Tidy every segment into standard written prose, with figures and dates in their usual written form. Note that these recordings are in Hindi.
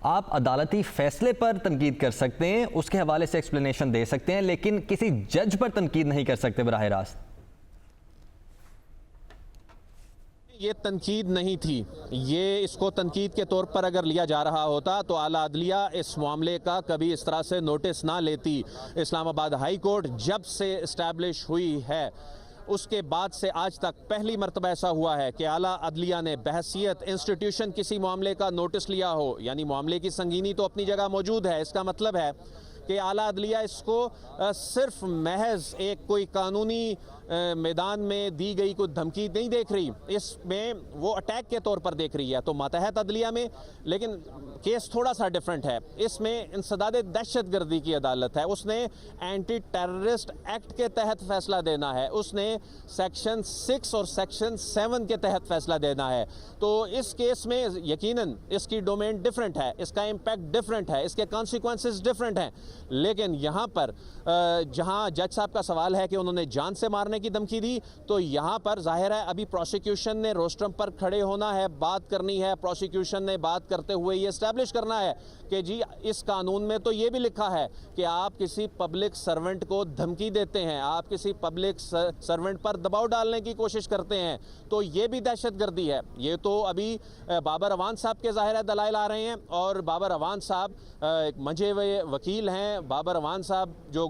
आप अदालती फैसले पर तनकीद कर सकते हैं, उसके हवाले से एक्सप्लेनेशन दे सकते हैं, लेकिन किसी जज पर तनकीद नहीं कर सकते बराह रास्त। ये तनकीद नहीं थी, ये इसको तनकीद के तौर पर अगर लिया जा रहा होता तो आला अदलिया इस मामले का कभी इस तरह से नोटिस ना लेती। इस्लामाबाद हाई कोर्ट जब से इस्टेब्लिश हुई है उसके बाद से आज तक पहली मरतबा ऐसा हुआ है कि आला अदलिया ने बहसियत इंस्टीट्यूशन किसी मामले का नोटिस लिया हो। यानी मामले की संगीनी तो अपनी जगह मौजूद है, इसका मतलब है कि आला अदलिया इसको सिर्फ महज एक कोई कानूनी मैदान में दी गई कोई धमकी नहीं देख रही, इसमें वो अटैक के तौर पर देख रही है। तो मातहत अदलिया में लेकिन केस थोड़ा सा डिफरेंट है, इसमें इंसदाद दहशत गर्दी की अदालत है, उसने एंटी टेररिस्ट एक्ट के तहत फैसला देना है, उसने सेक्शन 6 और सेक्शन 7 के तहत फैसला देना है। तो इस केस में यकीनन इसकी डोमेन डिफरेंट है, इसका इम्पैक्ट डिफरेंट है, इसके कॉन्सिक्वेंसेस डिफरेंट हैं। लेकिन यहाँ पर जहाँ जज साहब का सवाल है कि उन्होंने जान से मारने की धमकी दी, तो यहाँ पर जाहिर है अभी प्रोसिक्यूशन ने रोस्ट्रम पर खड़े होना है, बात करनी है। प्रोसिक्यूशन ने बात करते हुए ये एस्टैब्लिश करना है कि जी इस कानून में तो ये भी लिखा है कि आप किसी पब्लिक सर्वेंट को धमकी देते हैं, आप किसी पब्लिक सर्वेंट पर दबाव डालने की कोशिश करते हैं, तो ये भी दहशतगर्दी है। ये तो अभी बाबर अवान साहब के जाहिर है दलाइल आ रहे हैं, और बाबर अवान साहब एक मंझे हुए वकील हैं। बाबर अवान साहब जो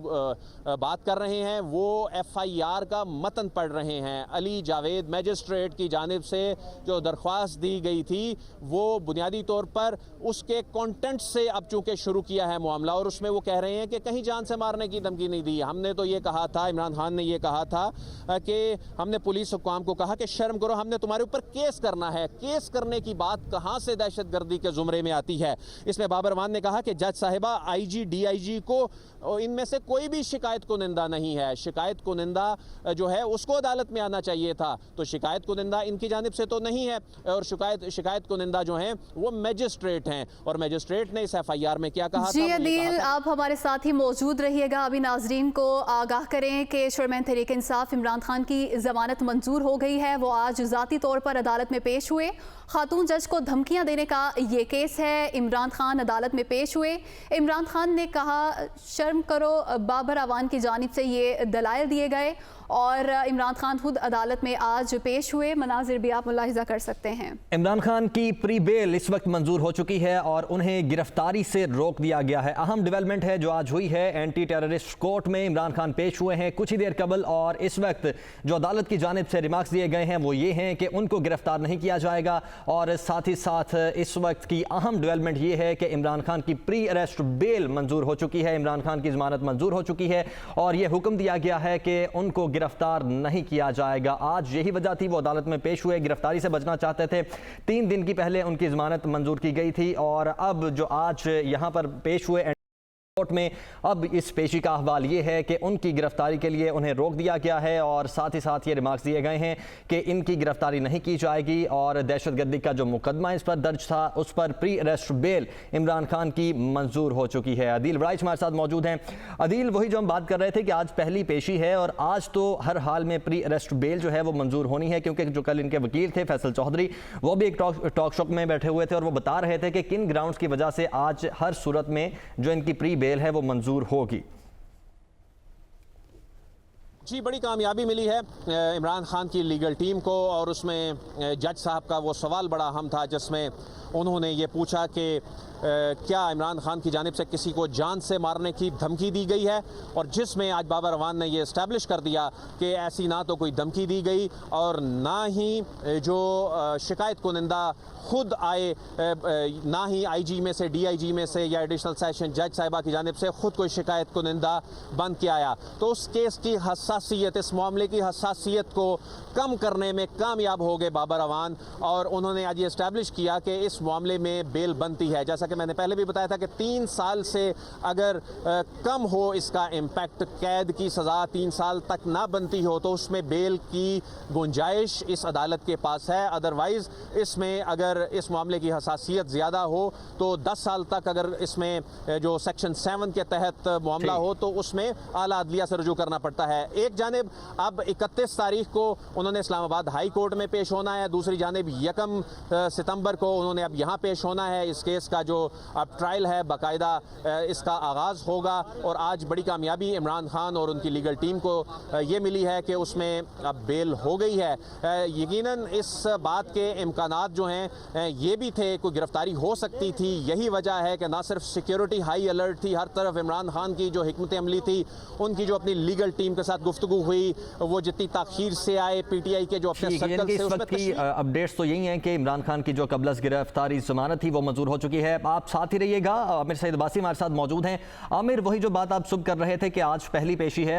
बात कर रहे हैं वो FIR का मतन पढ़ रहे हैं। अली जावेद मैजिस्ट्रेट की जानिब से जो दरख्वास्त दी गई थी वो बुनियादी तौर पर उसके कंटेंट से अब चूंकि शुरू किया है मामला, और उसमें वो कह रहे हैं कि कहीं जान से मारने की धमकी नहीं दी। हमने तो ये कहा था, इमरान खान ने ये कहा था कि हमने पुलिस हुक्काम को कहा कि शर्म करो, हमने तुम्हारे ऊपर केस करना है। केस करने की बात कहाँ से दहशतगर्दी के जुमरे में आती है? इसमें बाबर अवान ने कहा कि जज साहिबा IG DIG को इनमें से कोई भी शिकायत को निंदा नहीं है, शिकायत को निंदा जो है उसको अदालत में आना चाहिए था। तो शिकायत को निंदा इनकी जानिब से तो नहीं है, और शिकायत को निंदा जो है वो मैजिस्ट्रेट हैं, और मैजिस्ट्रेट ने इस FIR में क्या कहा जी था? अदील, आप हमारे साथ ही मौजूद रहिएगा। अभी नाजरीन को आगाह करें कि चेयरमैन तहरीक इंसाफ इमरान खान की जमानत मंजूर हो गई है। वो आज ज़ाती तौर पर अदालत में पेश हुए। खातून जज को धमकियां देने का ये केस है। इमरान खान अदालत में पेश हुए। इमरान खान ने कहा शर्म करो, बाबर अवान की जानिब से ये दलाइल दिए गए, और इमरान खान खुद अदालत में आज पेश हुए। मनाजिर भी आप मुलाहिजा कर सकते हैं। इमरान खान की प्री बेल इस वक्त मंजूर हो चुकी है और उन्हें गिरफ्तारी से रोक दिया गया है। अहम डेवलपमेंट है जो आज हुई है, एंटी टेररिस्ट कोर्ट में इमरान खान पेश हुए हैं कुछ ही देर कबल, और इस वक्त जो अदालत की जानिब से रिमार्क्स दिए गए हैं वो ये हैं कि उनको गिरफ्तार नहीं किया जाएगा। और साथ ही साथ इस वक्त की अहम डेवलपमेंट ये है कि इमरान खान की प्री अरेस्ट बेल मंजूर हो चुकी है, इमरान खान की जमानत मंजूर हो चुकी है, और यह हुक्म दिया गया है कि उनको गिरफ्तार नहीं किया जाएगा। आज यही वजह थी, वो अदालत में पेश हुए, गिरफ्तारी से बचना चाहते थे। 3 दिन की पहले उनकी जमानत मंजूर की गई थी, और अब जो आज यहां पर पेश हुए कोर्ट में, अब इस पेशी का अहवाल ये है कि उनकी गिरफ्तारी के लिए उन्हें रोक दिया गया है, और साथ ही साथ ये रिमार्क्स दिए गए हैं कि इनकी गिरफ्तारी नहीं की जाएगी, और दहशतगर्दी का जो मुकदमा इस पर दर्ज था उस पर pre arrest bell Imran Khan की मंजूर हो चुकी है। अदील वराइच हमारे साथ मौजूद हैं। अदील, वही जो हम बात कर रहे थे कि आज पहली पेशी है, और आज तो हर हाल में प्री अरेस्ट बेल जो है वो मंजूर होनी है, क्योंकि जो कल इनके वकील थे फैसल चौधरी, वो भी एक टॉक शो में बैठे हुए थे, और वो बता रहे थे कि किन ग्राउंड्स की वजह से आज हर सूरत में जो इनकी प्री बेल है वो मंजूर होगी। जी, बड़ी कामयाबी मिली है इमरान खान की लीगल टीम को, और उसमें जज साहब का वो सवाल बड़ा अहम था जिसमें उन्होंने ये पूछा कि क्या इमरान खान की जानिब से किसी को जान से मारने की धमकी दी गई है, और जिसमें आज बाबर अवान ने ये इस्टेब्लिश कर दिया कि ऐसी ना तो कोई धमकी दी गई और ना ही जो शिकायत कुनिंदा खुद आए, ना ही IG में से DIG में से या एडिशनल सेशन जज साहिबा की जानिब से खुद कोई शिकायत कुनिंदा बन के आया। तो उस केस की हसासियत, इस मामले की हसासियत को कम करने में कामयाब हो गए बाबर अवान, और उन्होंने आज ये इस्टेब्लिश किया कि इस मामले में बेल बनती है। जैसा कि मैंने पहले भी बताया था कि 3 साल से अगर कम हो इसका इम्पैक्ट, कैद की सज़ा 3 साल तक ना बनती हो, तो उसमें बेल की गुंजाइश इस अदालत के पास है। अदरवाइज़ इसमें अगर इस मामले की हसासियत ज़्यादा हो तो 10 साल तक अगर इसमें जो सेक्शन 7 के तहत मामला हो तो उसमें आला अदलिया से रुजू करना पड़ता है। एक जानिब अब 31 तारीख को उन्होंने इस्लामाबाद हाई कोर्ट में पेश होना है, दूसरी जानिब 1 सितंबर को उन्होंने अब यहाँ पेश होना है। इस केस का जो अब ट्रायल है बाकायदा इसका आगाज़ होगा और आज बड़ी कामयाबी इमरान खान और उनकी लीगल टीम को ये मिली है कि उसमें अब बेल हो गई है। यकीनन इस बात के इम्कानात जो हैं ये भी थे, कोई गिरफ्तारी हो सकती थी। यही वजह है कि ना सिर्फ सिक्योरिटी हाई अलर्ट थी, हर तरफ इमरान खान की जो हिकमत अमली थी, उनकी जो अपनी लीगल टीम के साथ गुफ्तगू हुई, वो जितनी ताखीर से आए, पीटीआई के जो अपने सर्कल से उसमें की अपडेट्स तो यही हैं कि इमरान खान की जो कबल गिरफ्तारी जमानत थी वो मंजूर हो चुकी है। आप साथ ही रहिएगा, आमिर सईद अब्बासी हमारे साथ मौजूद हैं। आमिर, वही जो बात आप सुबह कर रहे थे कि आज पहली पेशी है